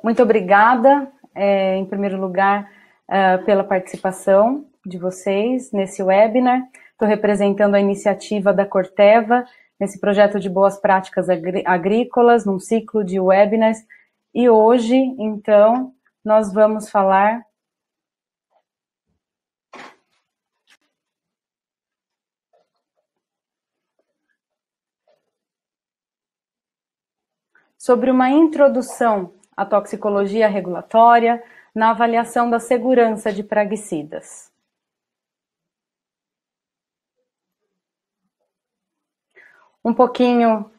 Muito obrigada, em primeiro lugar, pela participação de vocês nesse webinar. Estou representando a iniciativa da Corteva, nesse projeto de boas práticas agrícolas, num ciclo de webinars. E hoje, então, nós vamos falar sobre uma introdução à toxicologia regulatória na avaliação da segurança de praguicidas. Um pouquinho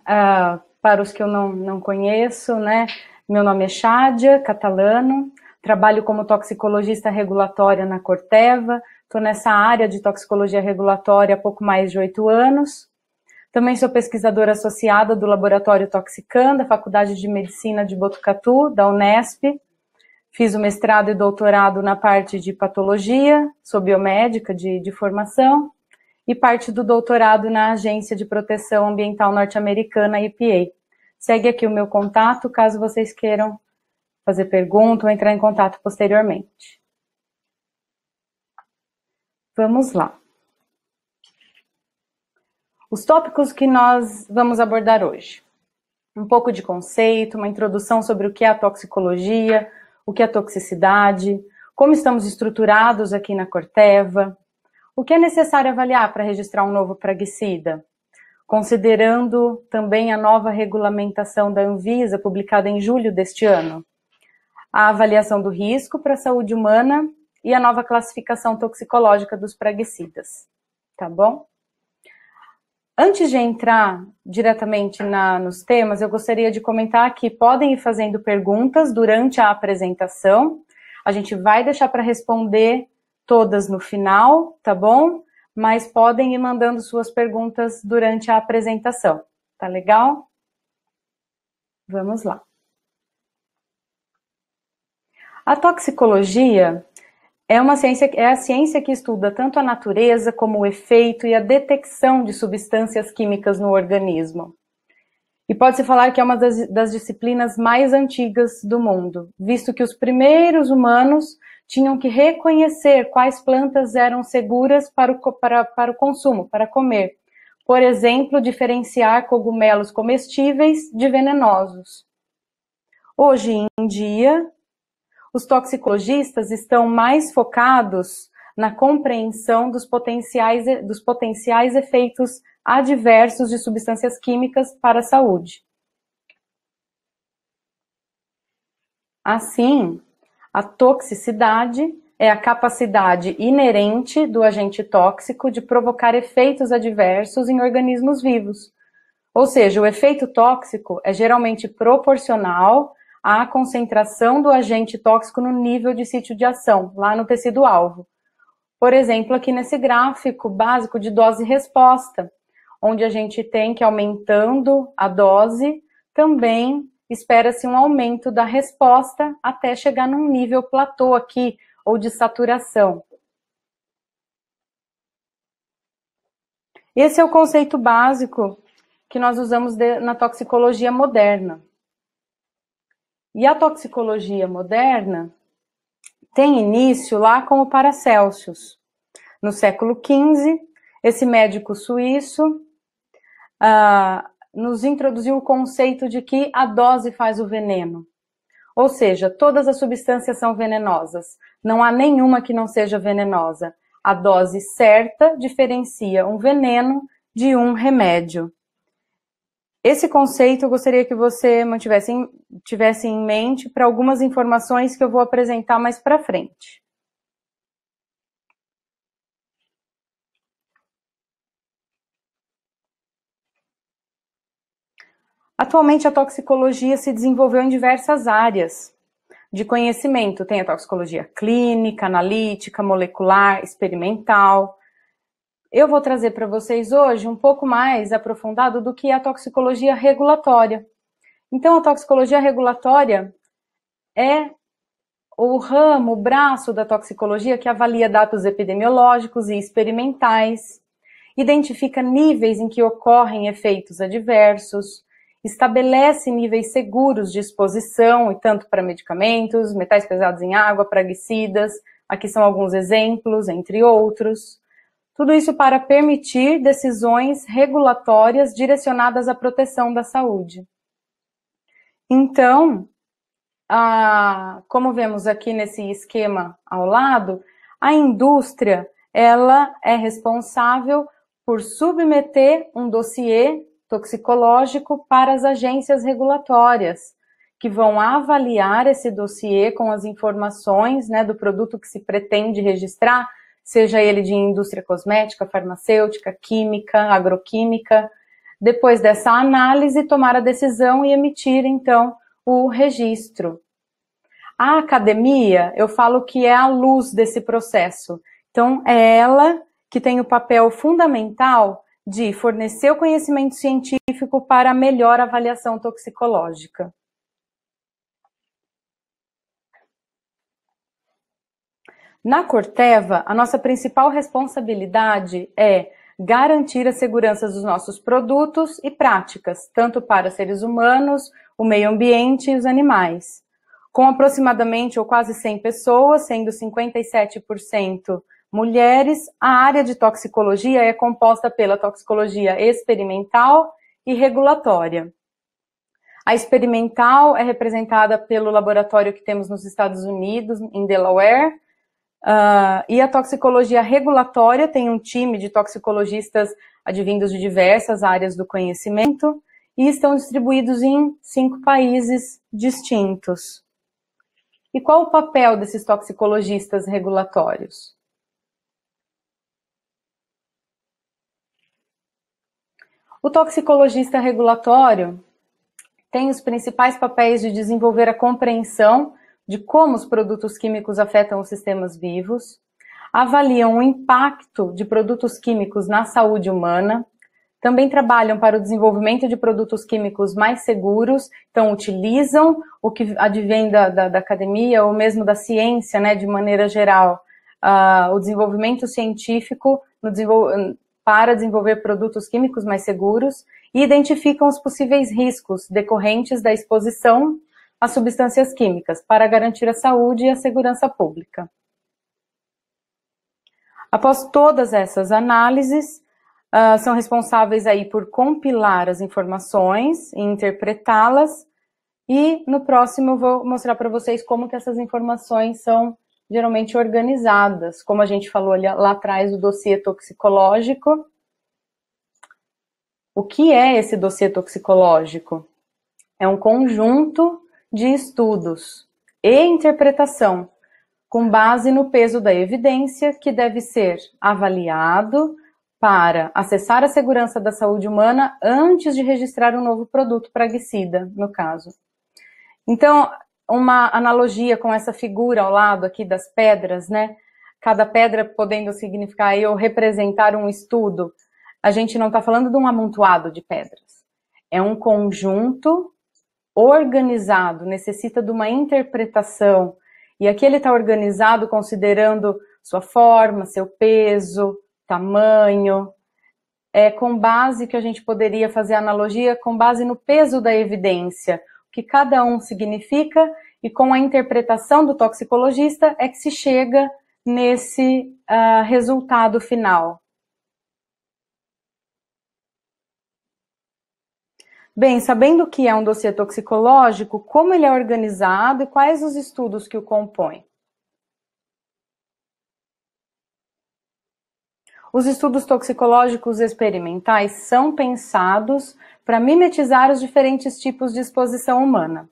para os que eu não conheço, né? Meu nome é Chádia Catalano, trabalho como toxicologista regulatória na Corteva, estou nessa área de toxicologia regulatória há pouco mais de 8 anos. Também sou pesquisadora associada do Laboratório Toxicam, da Faculdade de Medicina de Botucatu, da Unesp. Fiz o mestrado e doutorado na parte de patologia, sou biomédica de formação, e parte do doutorado na Agência de Proteção Ambiental Norte-Americana, EPA. Segue aqui o meu contato, caso vocês queiram fazer pergunta ou entrar em contato posteriormente. Vamos lá. Os tópicos que nós vamos abordar hoje. Um pouco de conceito, uma introdução sobre o que é a toxicologia, o que é a toxicidade, como estamos estruturados aqui na Corteva, o que é necessário avaliar para registrar um novo praguicida, considerando também a nova regulamentação da Anvisa, publicada em julho deste ano, a avaliação do risco para a saúde humana e a nova classificação toxicológica dos praguicidas, tá bom? Antes de entrar diretamente nos temas, eu gostaria de comentar que podem ir fazendo perguntas durante a apresentação. A gente vai deixar para responder todas no final, tá bom? Mas podem ir mandando suas perguntas durante a apresentação, tá legal? Vamos lá. A toxicologia é a ciência que estuda tanto a natureza como o efeito e a detecção de substâncias químicas no organismo. E pode-se falar que é uma das disciplinas mais antigas do mundo, visto que os primeiros humanos tinham que reconhecer quais plantas eram seguras para o consumo, para comer. Por exemplo, diferenciar cogumelos comestíveis de venenosos. Hoje em dia, os toxicologistas estão mais focados na compreensão dos potenciais efeitos adversos de substâncias químicas para a saúde. Assim, a toxicidade é a capacidade inerente do agente tóxico de provocar efeitos adversos em organismos vivos. Ou seja, o efeito tóxico é geralmente proporcional à concentração do agente tóxico no nível de sítio de ação, lá no tecido-alvo. Por exemplo, aqui nesse gráfico básico de dose-resposta, onde a gente tem que, aumentando a dose, também espera-se um aumento da resposta até chegar num nível platô aqui, ou de saturação. Esse é o conceito básico que nós usamos na toxicologia moderna. E a toxicologia moderna tem início lá com o Paracelsus. No século XV, esse médico suíço nos introduziu o conceito de que a dose faz o veneno. Ou seja, todas as substâncias são venenosas. Não há nenhuma que não seja venenosa. A dose certa diferencia um veneno de um remédio. Esse conceito eu gostaria que você tivesse em mente para algumas informações que eu vou apresentar mais para frente. Atualmente a toxicologia se desenvolveu em diversas áreas de conhecimento. Tem a toxicologia clínica, analítica, molecular, experimental. Eu vou trazer para vocês hoje um pouco mais aprofundado do que é a toxicologia regulatória. Então, a toxicologia regulatória é o ramo, o braço da toxicologia que avalia dados epidemiológicos e experimentais, identifica níveis em que ocorrem efeitos adversos, estabelece níveis seguros de exposição, e tanto para medicamentos, metais pesados em água, praguicidas, aqui são alguns exemplos, entre outros. Tudo isso para permitir decisões regulatórias direcionadas à proteção da saúde. Então, como vemos aqui nesse esquema ao lado, a indústria, ela é responsável por submeter um dossiê toxicológico para as agências regulatórias, que vão avaliar esse dossiê com as informações, né, do produto que se pretende registrar, seja ele de indústria cosmética, farmacêutica, química, agroquímica. Depois dessa análise, tomar a decisão e emitir, então, o registro. A academia, eu falo que é a luz desse processo. Então, é ela que tem o papel fundamental de fornecer o conhecimento científico para a melhor avaliação toxicológica. Na Corteva, a nossa principal responsabilidade é garantir a segurança dos nossos produtos e práticas, tanto para seres humanos, o meio ambiente e os animais. Com aproximadamente ou quase 100 pessoas, sendo 57% mulheres, a área de toxicologia é composta pela toxicologia experimental e regulatória. A experimental é representada pelo laboratório que temos nos Estados Unidos, em Delaware, e a toxicologia regulatória tem um time de toxicologistas advindos de diversas áreas do conhecimento e estão distribuídos em 5 países distintos. E qual o papel desses toxicologistas regulatórios? O toxicologista regulatório tem os principais papéis de desenvolver a compreensão de como os produtos químicos afetam os sistemas vivos, avaliam o impacto de produtos químicos na saúde humana, também trabalham para o desenvolvimento de produtos químicos mais seguros, então utilizam o que advém da academia ou mesmo da ciência, né, de maneira geral, o desenvolvimento científico para desenvolver produtos químicos mais seguros e identificam os possíveis riscos decorrentes da exposição a substâncias químicas para garantir a saúde e a segurança pública. Após todas essas análises, são responsáveis aí por compilar as informações e interpretá-las, e no próximo eu vou mostrar para vocês como que essas informações são geralmente organizadas, como a gente falou lá atrás do dossiê toxicológico. O que é esse dossiê toxicológico? É um conjunto de estudos e interpretação com base no peso da evidência que deve ser avaliado para acessar a segurança da saúde humana antes de registrar um novo produto praguicida, no caso. Então, uma analogia com essa figura ao lado aqui das pedras, né? Cada pedra podendo significar ou representar um estudo. A gente não está falando de um amontoado de pedras. É um conjunto organizado, necessita de uma interpretação. E aqui ele está organizado considerando sua forma, seu peso, tamanho, com base que a gente poderia fazer analogia com base no peso da evidência, o que cada um significa, e com a interpretação do toxicologista é que se chega nesse resultado final. Bem, sabendo o que é um dossiê toxicológico, como ele é organizado e quais os estudos que o compõem? Os estudos toxicológicos experimentais são pensados para mimetizar os diferentes tipos de exposição humana.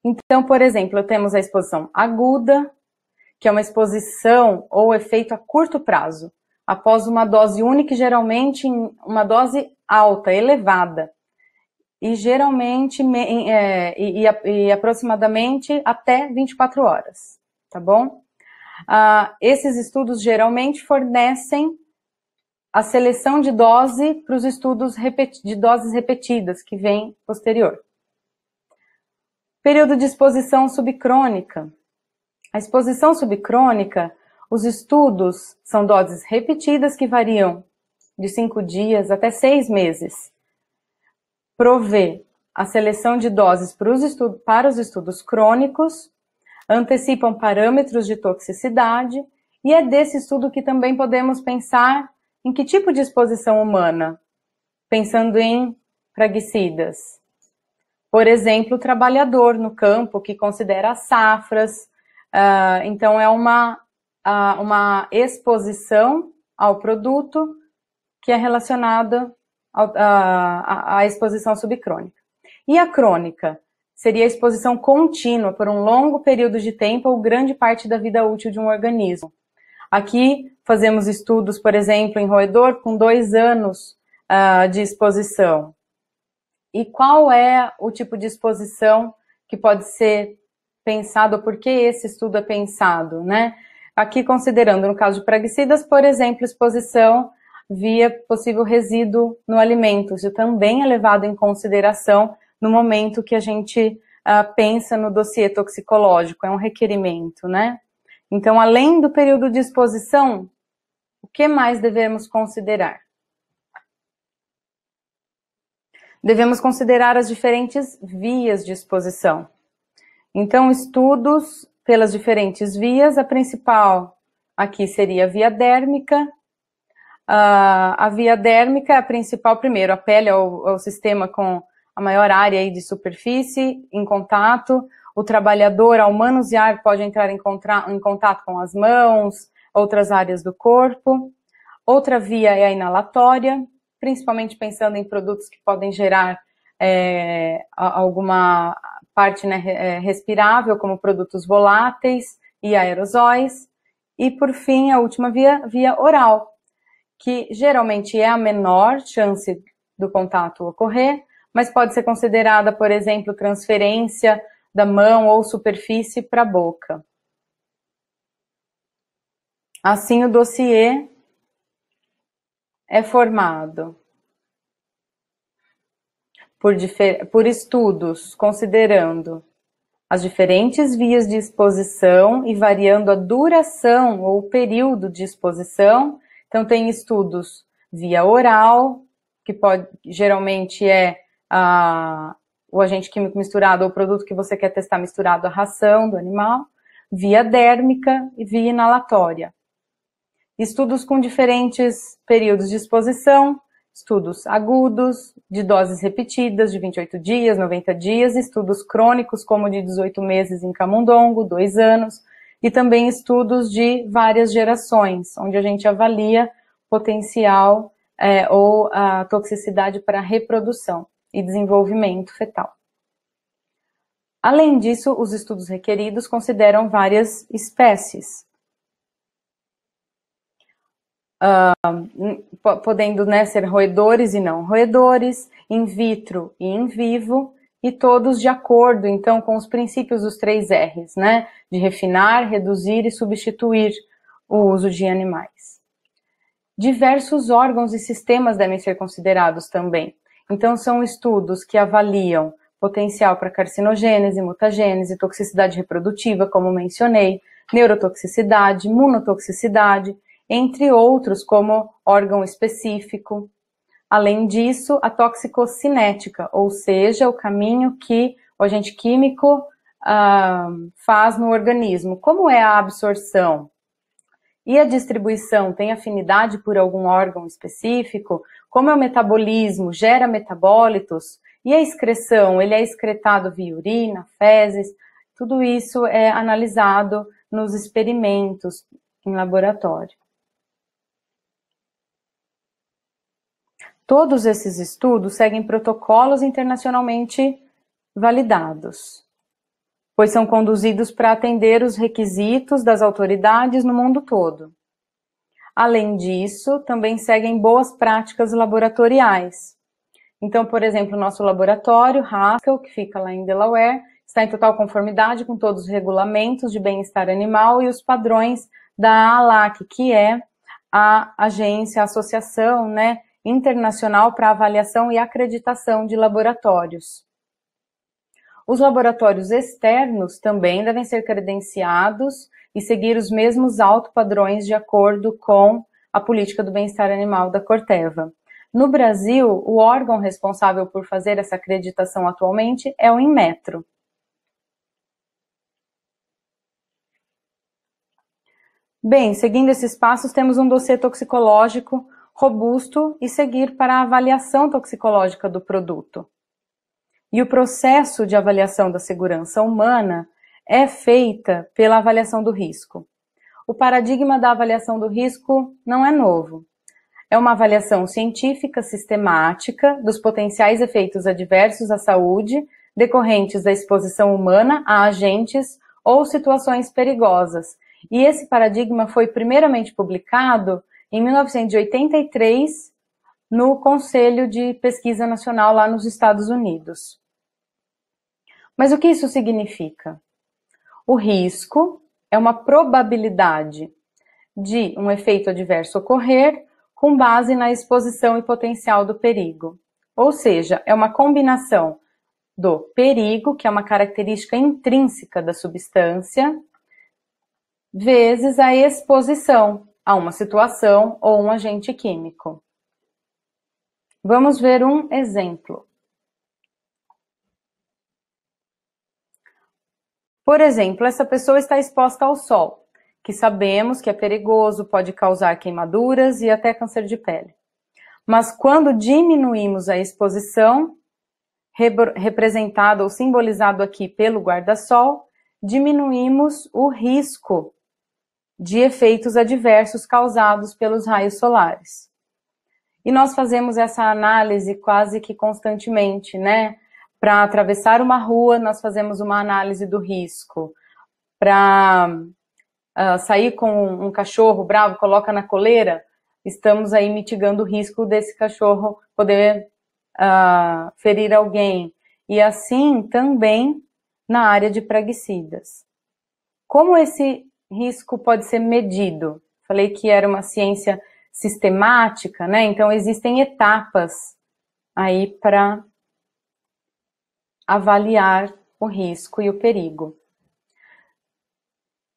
Então, por exemplo, temos a exposição aguda, que é uma exposição ou efeito a curto prazo, após uma dose única, geralmente uma dose alta, elevada, e geralmente aproximadamente até 24 horas, tá bom? Esses estudos geralmente fornecem a seleção de dose para os estudos de doses repetidas, que vem posterior. Período de exposição subcrônica. A exposição subcrônica, os estudos são doses repetidas que variam de 5 dias até 6 meses. provê a seleção de doses para os estudos crônicos, antecipam parâmetros de toxicidade, e é desse estudo que também podemos pensar em que tipo de exposição humana, pensando em praguicidas. Por exemplo, o trabalhador no campo que considera as safras, então é uma exposição ao produto que é relacionada à exposição subcrônica. E a crônica seria a exposição contínua por um longo período de tempo ou grande parte da vida útil de um organismo. Aqui fazemos estudos, por exemplo, em roedor com 2 anos de exposição. E qual é o tipo de exposição que pode ser pensado, ou por que esse estudo é pensado, né? Aqui considerando, no caso de praguicidas, por exemplo, exposição via possível resíduo no alimento. Isso também é levado em consideração no momento que a gente pensa no dossiê toxicológico, é um requerimento, né? Então, além do período de exposição, o que mais devemos considerar? Devemos considerar as diferentes vias de exposição. Então, estudos pelas diferentes vias, a principal aqui seria a via dérmica. A via dérmica é a principal, primeiro, a pele é o sistema com a maior área aí de superfície em contato. O trabalhador, ao manusear, pode entrar em contato com as mãos, outras áreas do corpo. Outra via é a inalatória, principalmente pensando em produtos que podem gerar alguma parte, né, respirável, como produtos voláteis e aerosóis. E, por fim, a última via oral, que geralmente é a menor chance do contato ocorrer, mas pode ser considerada, por exemplo, transferência da mão ou superfície para a boca. Assim, o dossiê é formado por estudos considerando as diferentes vias de exposição e variando a duração ou o período de exposição. Então, tem estudos via oral, que geralmente é o agente químico misturado ou o produto que você quer testar misturado à ração do animal, via dérmica e via inalatória. Estudos com diferentes períodos de exposição, estudos agudos, de doses repetidas, de 28 dias, 90 dias, estudos crônicos, como de 18 meses em camundongo, 2 anos, e também estudos de várias gerações, onde a gente avalia potencial ou a toxicidade para reprodução e desenvolvimento fetal. Além disso, os estudos requeridos consideram várias espécies, podendo, né, ser roedores e não roedores, in vitro e in vivo, e todos de acordo, então, com os princípios dos 3 R's, né, de refinar, reduzir e substituir o uso de animais. Diversos órgãos e sistemas devem ser considerados também. Então, são estudos que avaliam potencial para carcinogênese, mutagênese, toxicidade reprodutiva, como mencionei, neurotoxicidade, imunotoxicidade, entre outros, como órgão específico. Além disso, a toxicocinética, ou seja, o caminho que o agente químico faz no organismo. Como é a absorção? E a distribuição tem afinidade por algum órgão específico? Como é o metabolismo? Gera metabólitos? E a excreção? Ele é excretado via urina, fezes? Tudo isso é analisado nos experimentos em laboratório. Todos esses estudos seguem protocolos internacionalmente validados, pois são conduzidos para atender os requisitos das autoridades no mundo todo. Além disso, também seguem boas práticas laboratoriais. Então, por exemplo, o nosso laboratório, Haskell, que fica lá em Delaware, está em total conformidade com todos os regulamentos de bem-estar animal e os padrões da ALAC, que é a agência, a associação, né, internacional para avaliação e acreditação de laboratórios. Os laboratórios externos também devem ser credenciados e seguir os mesmos altos padrões de acordo com a política do bem-estar animal da Corteva. No Brasil, o órgão responsável por fazer essa acreditação atualmente é o Inmetro. Bem, seguindo esses passos, temos um dossiê toxicológico robusto e seguir para a avaliação toxicológica do produto. E o processo de avaliação da segurança humana é feita pela avaliação do risco. O paradigma da avaliação do risco não é novo. É uma avaliação científica sistemática dos potenciais efeitos adversos à saúde decorrentes da exposição humana a agentes ou situações perigosas. E esse paradigma foi primeiramente publicado em 1983 no Conselho de Pesquisa Nacional lá nos Estados Unidos. Mas o que isso significa? O risco é uma probabilidade de um efeito adverso ocorrer com base na exposição e potencial do perigo. Ou seja, é uma combinação do perigo, que é uma característica intrínseca da substância, vezes a exposição a uma situação ou um agente químico. Vamos ver um exemplo. Por exemplo, essa pessoa está exposta ao sol, que sabemos que é perigoso, pode causar queimaduras e até câncer de pele. Mas quando diminuímos a exposição, representado ou simbolizado aqui pelo guarda-sol, diminuímos o risco de efeitos adversos causados pelos raios solares. E nós fazemos essa análise quase que constantemente, né? Para atravessar uma rua, nós fazemos uma análise do risco. Para sair com um cachorro bravo, coloca na coleira, estamos aí mitigando o risco desse cachorro poder ferir alguém. E assim também na área de praguicidas. Como esse risco pode ser medido? Falei que era uma ciência sistemática, né? Então existem etapas aí para avaliar o risco e o perigo.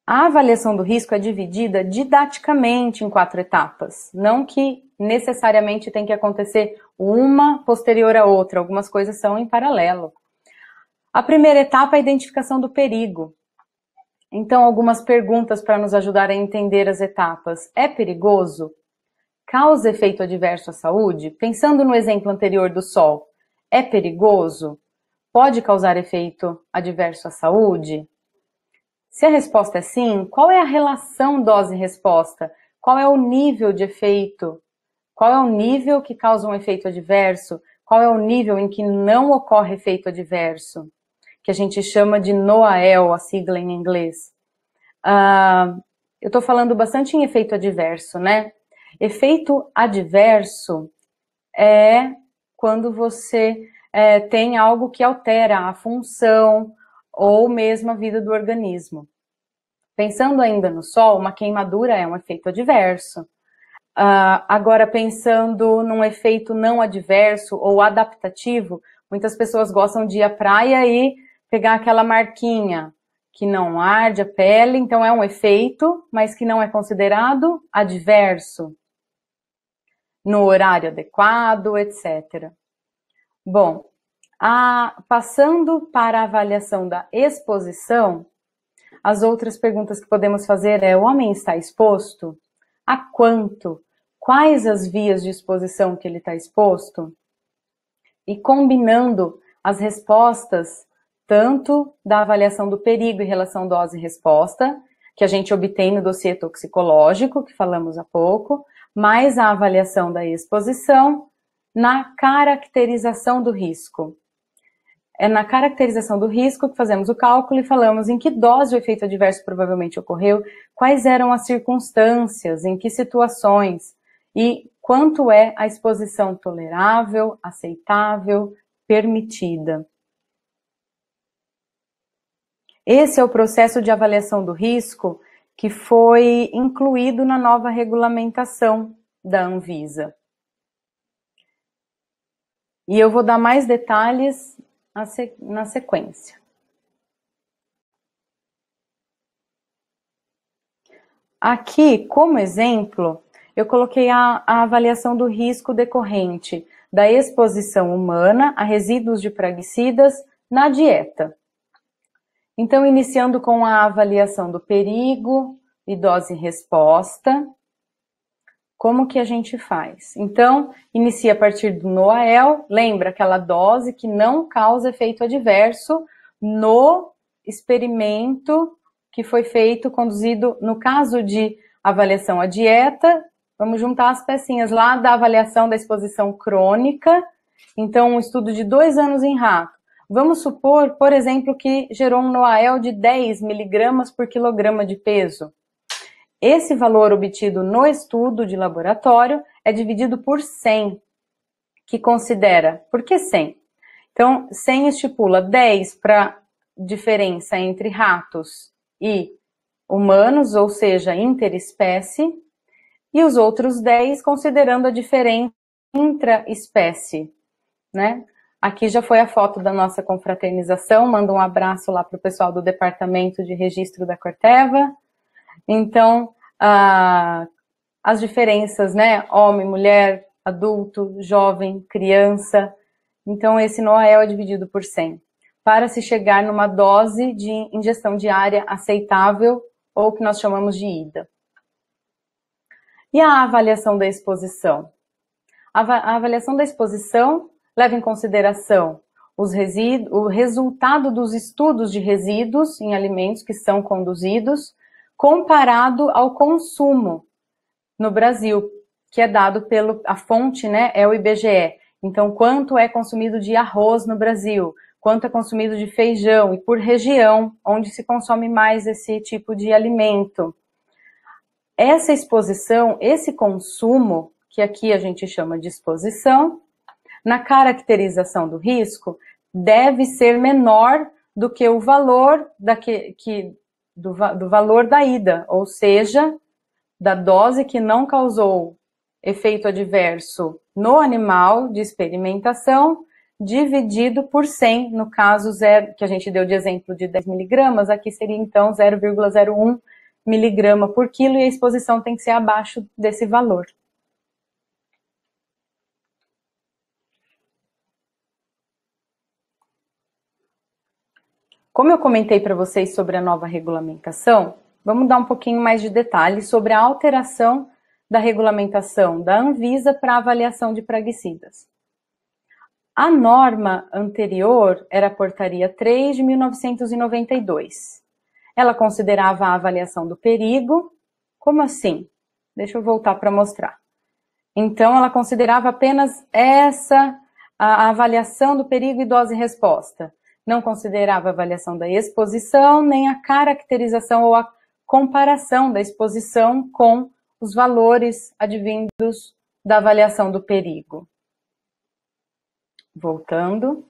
A avaliação do risco é dividida didaticamente em 4 etapas, não que necessariamente tem que acontecer uma posterior à outra, algumas coisas são em paralelo. A primeira etapa é a identificação do perigo. Então, algumas perguntas para nos ajudar a entender as etapas. É perigoso? Causa efeito adverso à saúde? Pensando no exemplo anterior do sol, é perigoso? Pode causar efeito adverso à saúde? Se a resposta é sim, qual é a relação dose-resposta? Qual é o nível de efeito? Qual é o nível que causa um efeito adverso? Qual é o nível em que não ocorre efeito adverso? Que a gente chama de NOAEL, a sigla em inglês. Eu estou falando bastante em efeito adverso, né? Efeito adverso é quando você tem algo que altera a função ou mesmo a vida do organismo. Pensando ainda no sol, uma queimadura é um efeito adverso. Agora, pensando num efeito não adverso ou adaptativo, muitas pessoas gostam de ir à praia e pegar aquela marquinha que não arde a pele, então é um efeito, mas que não é considerado adverso no horário adequado, etc. Bom, passando para a avaliação da exposição, as outras perguntas que podemos fazer é: o homem está exposto? A quanto? Quais as vias de exposição que ele está exposto? E combinando as respostas, tanto da avaliação do perigo em relação dose e resposta, que a gente obtém no dossiê toxicológico, que falamos há pouco, mais a avaliação da exposição na caracterização do risco. É na caracterização do risco que fazemos o cálculo e falamos em que dose o efeito adverso provavelmente ocorreu, quais eram as circunstâncias, em que situações e quanto é a exposição tolerável, aceitável, permitida. Esse é o processo de avaliação do risco que foi incluído na nova regulamentação da Anvisa. E eu vou dar mais detalhes na sequência. Aqui, como exemplo, eu coloquei a avaliação do risco decorrente da exposição humana a resíduos de praguicidas na dieta. Então, iniciando com a avaliação do perigo e dose-resposta, como que a gente faz? Então, inicia a partir do NOAEL, lembra aquela dose que não causa efeito adverso no experimento que foi feito, conduzido, no caso de avaliação à dieta, vamos juntar as pecinhas lá da avaliação da exposição crônica, então um estudo de 2 anos em rato. Vamos supor, por exemplo, que gerou um NOAEL de 10 miligramas por quilograma de peso. Esse valor obtido no estudo de laboratório é dividido por 100, que considera, por que 100? Então, 100 estipula 10 para diferença entre ratos e humanos, ou seja, interespécie, e os outros 10 considerando a diferença intraespécie, né? Aqui já foi a foto da nossa confraternização, mando um abraço lá para o pessoal do Departamento de Registro da Corteva. Então, as diferenças, né? Homem, mulher, adulto, jovem, criança. Então, esse NOAEL é dividido por 100, para se chegar numa dose de ingestão diária aceitável, ou que nós chamamos de IDA. E a avaliação da exposição? A avaliação da exposição leva em consideração o resultado dos estudos de resíduos em alimentos que são conduzidos, comparado ao consumo no Brasil, que é dado a fonte, né, é o IBGE. Então, quanto é consumido de arroz no Brasil, quanto é consumido de feijão, e por região, onde se consome mais esse tipo de alimento. Essa exposição, esse consumo, que aqui a gente chama de exposição, na caracterização do risco, deve ser menor do que o valor do valor da IDA, ou seja, da dose que não causou efeito adverso no animal de experimentação, dividido por 100, no caso que a gente deu de exemplo de 10 miligramas, aqui seria então 0,01 miligrama por quilo, e a exposição tem que ser abaixo desse valor. Como eu comentei para vocês sobre a nova regulamentação, vamos dar um pouquinho mais de detalhes sobre a alteração da regulamentação da Anvisa para avaliação de praguicidas. A norma anterior era a Portaria 3 de 1992. Ela considerava a avaliação do perigo. Como assim? Deixa eu voltar para mostrar. Então, ela considerava apenas a avaliação do perigo e dose-resposta. Não considerava a avaliação da exposição, nem a caracterização ou a comparação da exposição com os valores advindos da avaliação do perigo. Voltando.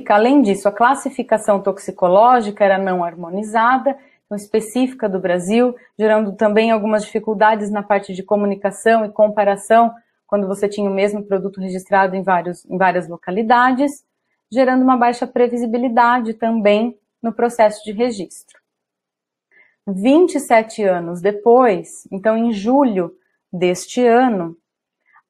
Além disso, a classificação toxicológica era não harmonizada, então específica do Brasil, gerando também algumas dificuldades na parte de comunicação e comparação, quando você tinha o mesmo produto registrado em várias localidades, gerando uma baixa previsibilidade também no processo de registro. 27 anos depois, então em julho deste ano,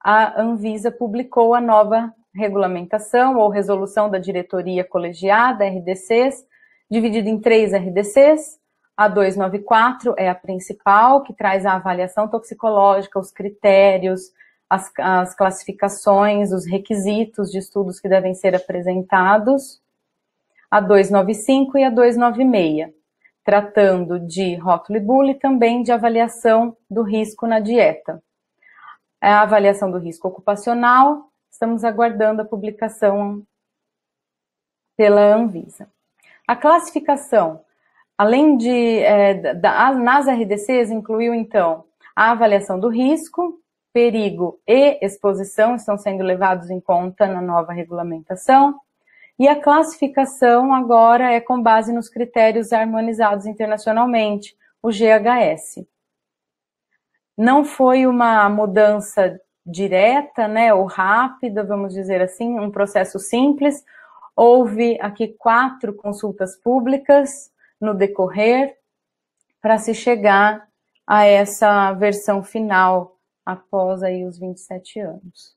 a Anvisa publicou a nova regulamentação ou resolução da diretoria colegiada, RDCs, dividida em 3 RDCs. A 294 é a principal, que traz a avaliação toxicológica, os critérios, as classificações, os requisitos de estudos que devem ser apresentados. A 295 e a 296, tratando de rótulo e bula e também de avaliação do risco na dieta. A avaliação do risco ocupacional, estamos aguardando a publicação pela Anvisa. A classificação, além nas RDCs, incluiu então a avaliação do risco, perigo e exposição estão sendo levados em conta na nova regulamentação, e a classificação agora é com base nos critérios harmonizados internacionalmente, o GHS. Não foi uma mudança direta, né, ou rápida, vamos dizer assim, um processo simples. Houve aqui 4 consultas públicas no decorrer para se chegar a essa versão final após aí os 27 anos.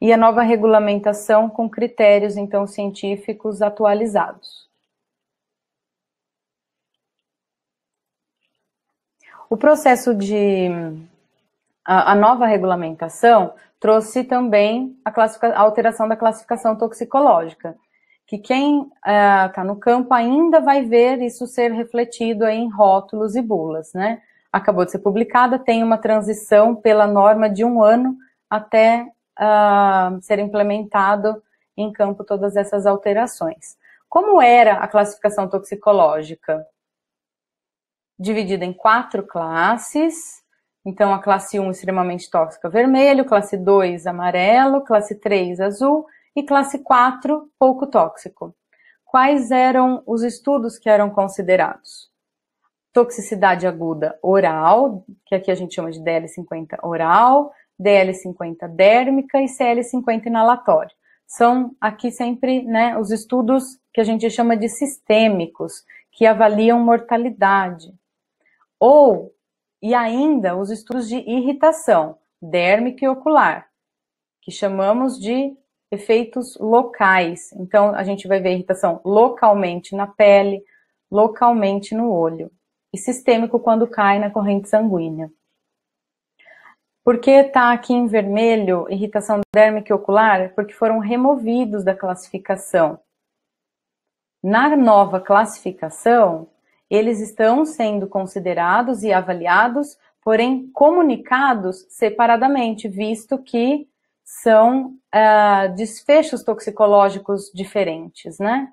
E a nova regulamentação com critérios, então, científicos atualizados. O processo de... A nova regulamentação trouxe também a alteração da classificação toxicológica, que quem está no campo ainda vai ver isso ser refletido aí em rótulos e bulas, né? Acabou de ser publicada, tem uma transição pela norma de 1 ano até ser implementado em campo todas essas alterações. Como era a classificação toxicológica? Dividida em 4 classes. Então, a classe 1, extremamente tóxica, vermelho, classe 2, amarelo, classe 3, azul, e classe 4, pouco tóxico. Quais eram os estudos que eram considerados? Toxicidade aguda oral, que aqui a gente chama de DL50 oral, DL50 dérmica e CL50 inalatório. São aqui sempre, né, os estudos que a gente chama de sistêmicos, que avaliam mortalidade. E ainda os estudos de irritação dérmica e ocular, que chamamos de efeitos locais. Então, a gente vai ver irritação localmente na pele, localmente no olho. E sistêmico quando cai na corrente sanguínea. Por que está aqui em vermelho irritação dérmica e ocular? Porque foram removidos da classificação. Na nova classificação, eles estão sendo considerados e avaliados, porém comunicados separadamente, visto que são desfechos toxicológicos diferentes, né?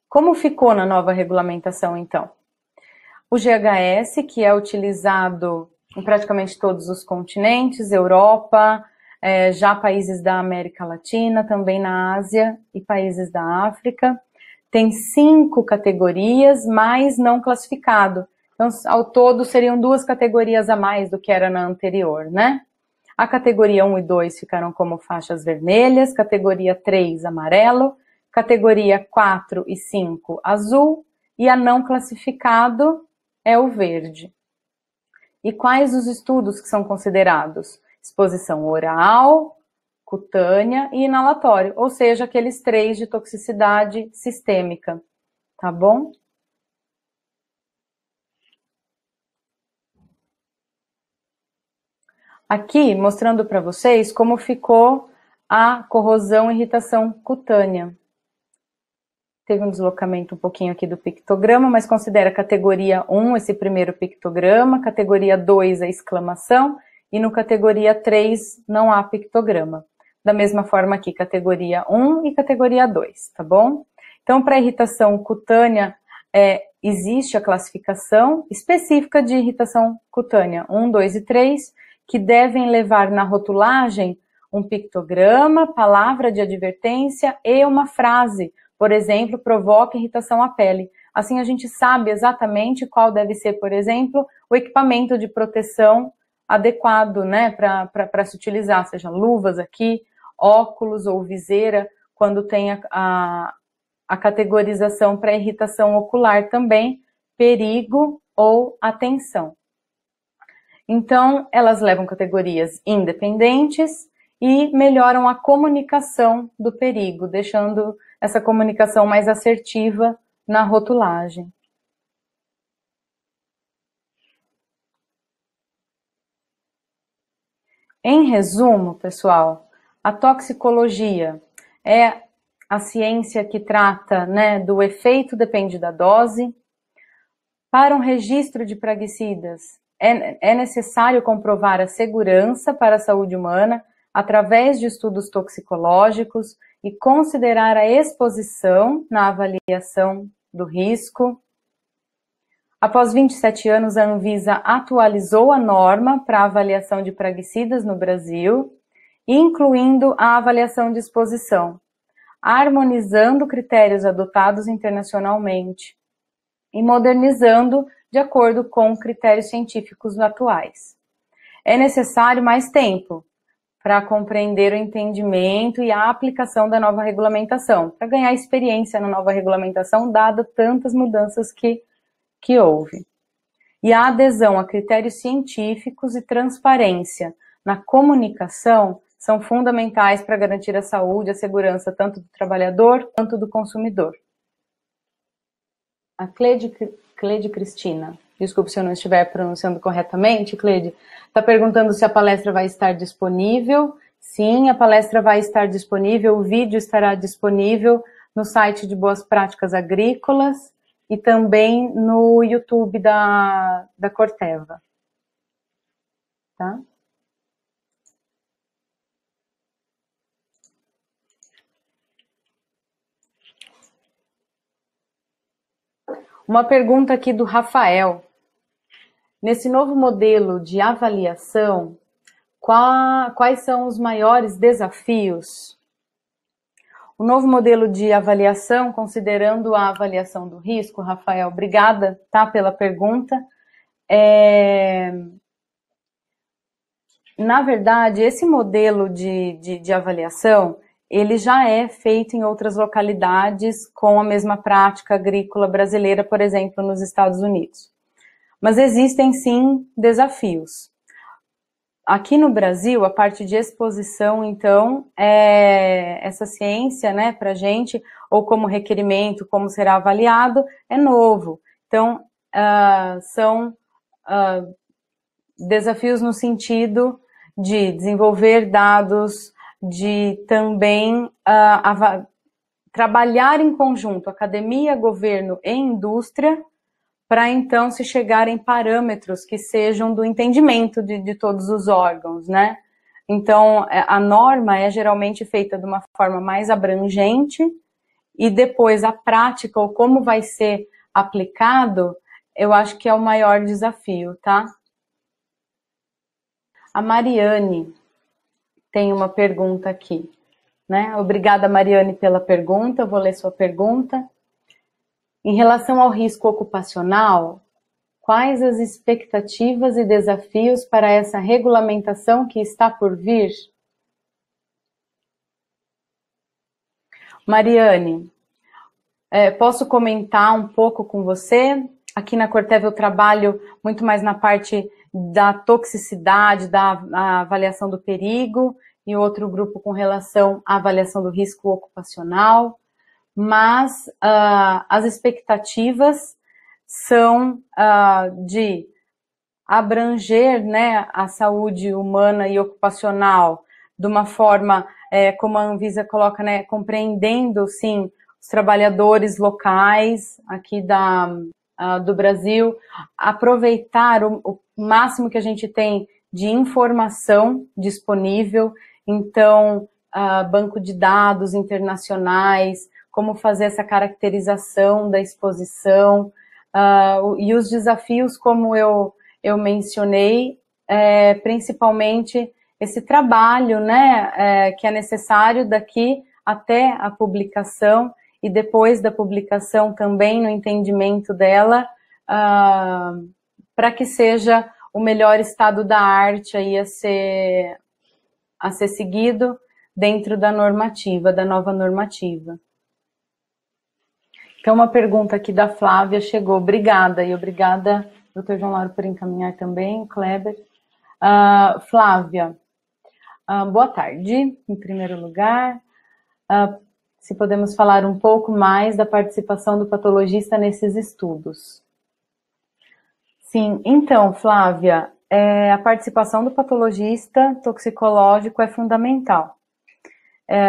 Como ficou na nova regulamentação, então? O GHS, que é utilizado em praticamente todos os continentes, Europa, já países da América Latina, também na Ásia e países da África, tem 5 categorias, mas não classificado. Então, ao todo, seriam 2 categorias a mais do que era na anterior, né? A categoria 1 e 2 ficaram como faixas vermelhas, categoria 3, amarelo, categoria 4 e 5, azul, e a não classificado é o verde. E quais os estudos que são considerados? Exposição oral, cutânea e inalatório, ou seja, aqueles 3 de toxicidade sistêmica, tá bom? Aqui, mostrando para vocês como ficou a corrosão e irritação cutânea. Teve um deslocamento um pouquinho aqui do pictograma, mas considera categoria 1 esse primeiro pictograma, categoria 2 a exclamação, e no categoria 3 não há pictograma. Da mesma forma aqui, categoria 1 e categoria 2, tá bom? Então, para irritação cutânea, existe a classificação específica de irritação cutânea 1, 2 e 3, que devem levar na rotulagem um pictograma, palavra de advertência e uma frase. Por exemplo, provoca irritação à pele. Assim a gente sabe exatamente qual deve ser, por exemplo, o equipamento de proteção adequado, né, para se utilizar, seja luvas aqui, óculos ou viseira, quando tem a categorização para irritação ocular também, perigo ou atenção. Então, elas levam categorias independentes e melhoram a comunicação do perigo, deixando essa comunicação mais assertiva na rotulagem. Em resumo, pessoal, a toxicologia é a ciência que trata, né, do efeito depende da dose. Para um registro de praguicidas, é necessário comprovar a segurança para a saúde humana através de estudos toxicológicos e considerar a exposição na avaliação do risco. Após 27 anos, a Anvisa atualizou a norma para a avaliação de praguicidas no Brasil, incluindo a avaliação de exposição, harmonizando critérios adotados internacionalmente e modernizando de acordo com critérios científicos atuais. É necessário mais tempo para compreender o entendimento e a aplicação da nova regulamentação, para ganhar experiência na nova regulamentação, dada tantas mudanças que que houve. E a adesão a critérios científicos e transparência na comunicação são fundamentais para garantir a saúde e a segurança tanto do trabalhador quanto do consumidor. A Cleide Cristina, desculpe se eu não estiver pronunciando corretamente, Cleide, está perguntando se a palestra vai estar disponível. Sim, a palestra vai estar disponível, o vídeo estará disponível no site de Boas Práticas Agrícolas e também no YouTube da Corteva. Tá? Uma pergunta aqui do Rafael. Nesse novo modelo de avaliação, quais são os maiores desafios? O novo modelo de avaliação, considerando a avaliação do risco, Rafael, obrigada, tá, pela pergunta. Na verdade, esse modelo de avaliação, ele já é feito em outras localidades com a mesma prática agrícola brasileira, por exemplo, nos Estados Unidos. Mas existem, sim, desafios. Aqui no Brasil, a parte de exposição, então, essa ciência, né, para a gente, ou como requerimento, como será avaliado, é novo. Então, são desafios no sentido de desenvolver dados, de também trabalhar em conjunto, academia, governo e indústria, para então se chegar em parâmetros que sejam do entendimento de todos os órgãos, né? Então, a norma é geralmente feita de uma forma mais abrangente e depois a prática, ou como vai ser aplicado, eu acho que é o maior desafio, tá? A Mariane tem uma pergunta aqui, né? Obrigada, Mariane, pela pergunta, eu vou ler sua pergunta. Em relação ao risco ocupacional, quais as expectativas e desafios para essa regulamentação que está por vir? Mariane, posso comentar um pouco com você? Aqui na Corteva eu trabalho muito mais na parte da toxicidade, da avaliação do perigo, e outro grupo com relação à avaliação do risco ocupacional. Mas as expectativas são de abranger, né, a saúde humana e ocupacional de uma forma, como a Anvisa coloca, né, compreendendo, sim, os trabalhadores locais aqui do Brasil, aproveitar o máximo que a gente tem de informação disponível, então, banco de dados internacionais, como fazer essa caracterização da exposição, e os desafios, como eu mencionei, principalmente esse trabalho, né, que é necessário daqui até a publicação, e depois da publicação também no entendimento dela, para que seja o melhor estado da arte aí a ser seguido dentro da normativa, da nova normativa. Então, uma pergunta aqui da Flávia chegou. Obrigada, e obrigada, doutor João Lauro, por encaminhar também, Kleber. Flávia, boa tarde, em primeiro lugar. Se podemos falar um pouco mais da participação do patologista nesses estudos. Sim, então, Flávia, a participação do patologista toxicológico é fundamental.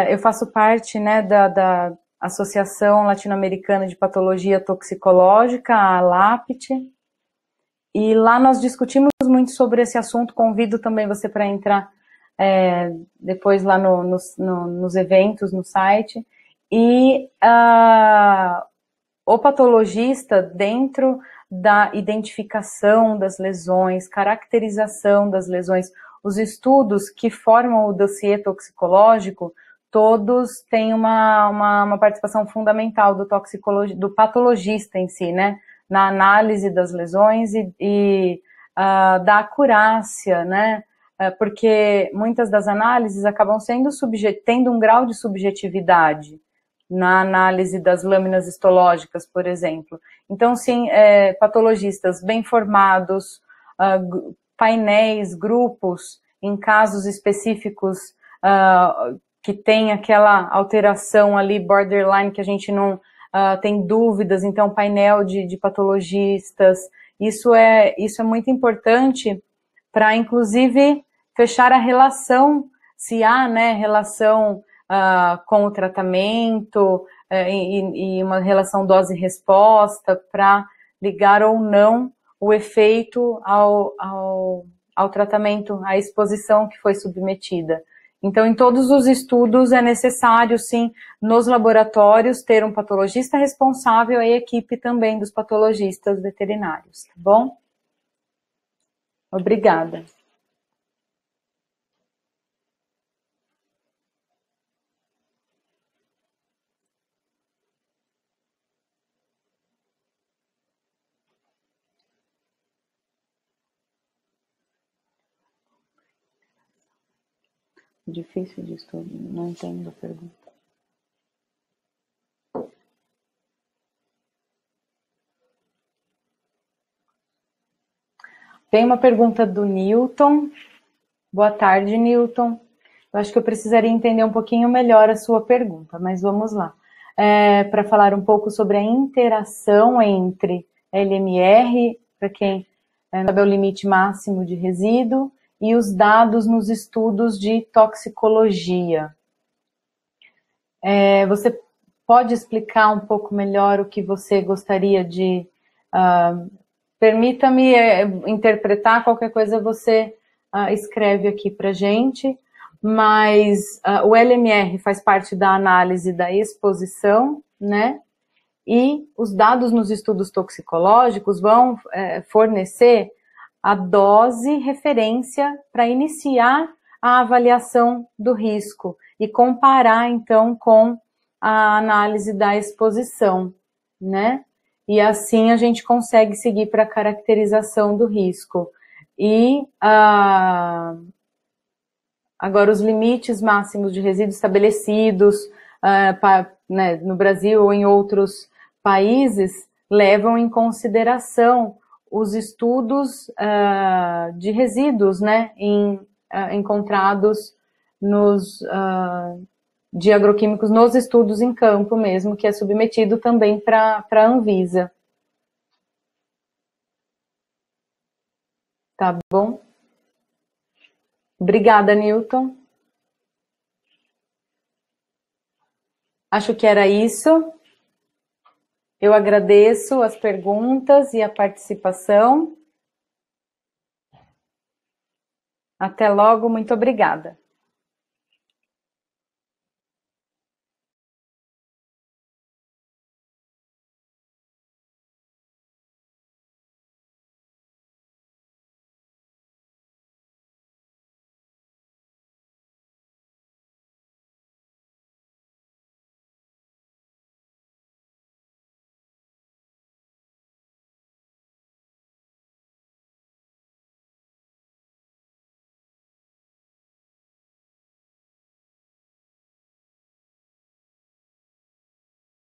Eu faço parte, né, da Associação Latino-Americana de Patologia Toxicológica, a ALAPT, e lá nós discutimos muito sobre esse assunto. Convido também você para entrar depois lá nos eventos, no site, e o patologista, dentro da identificação das lesões, caracterização das lesões, os estudos que formam o dossiê toxicológico, todos têm uma participação fundamental do patologista em si, né? Na análise das lesões e da acurácia, né? Porque muitas das análises acabam tendo um grau de subjetividade, na análise das lâminas histológicas, por exemplo. Então, sim, patologistas bem formados, painéis, grupos, em casos específicos que tem aquela alteração ali, borderline, que a gente não tem dúvidas, então painel de patologistas, isso é muito importante para, inclusive, fechar a relação, se há, né, relação com o tratamento e uma relação dose-resposta, para ligar ou não o efeito ao tratamento, à exposição que foi submetida. Então, em todos os estudos é necessário, sim, nos laboratórios, ter um patologista responsável e a equipe também dos patologistas veterinários, tá bom? Obrigada. Difícil de estudo, não entendo a pergunta. Tem uma pergunta do Newton. Boa tarde, Newton. Eu acho que eu precisaria entender um pouquinho melhor a sua pergunta, mas vamos lá. Para falar um pouco sobre a interação entre LMR, para quem sabe o limite máximo de resíduo, e os dados nos estudos de toxicologia. Você pode explicar um pouco melhor o que você gostaria de... Permita-me interpretar, qualquer coisa você escreve aqui para a gente, mas o LMR faz parte da análise da exposição, né? E os dados nos estudos toxicológicos vão fornecer a dose referência para iniciar a avaliação do risco e comparar, então, com a análise da exposição, né? E assim a gente consegue seguir para a caracterização do risco. E agora os limites máximos de resíduos estabelecidos né, no Brasil ou em outros países levam em consideração os estudos de resíduos, né, encontrados de agroquímicos nos estudos em campo mesmo, que é submetido também para a Anvisa. Tá bom? Obrigada, Newton. Acho que era isso. Eu agradeço as perguntas e a participação. Até logo, muito obrigada.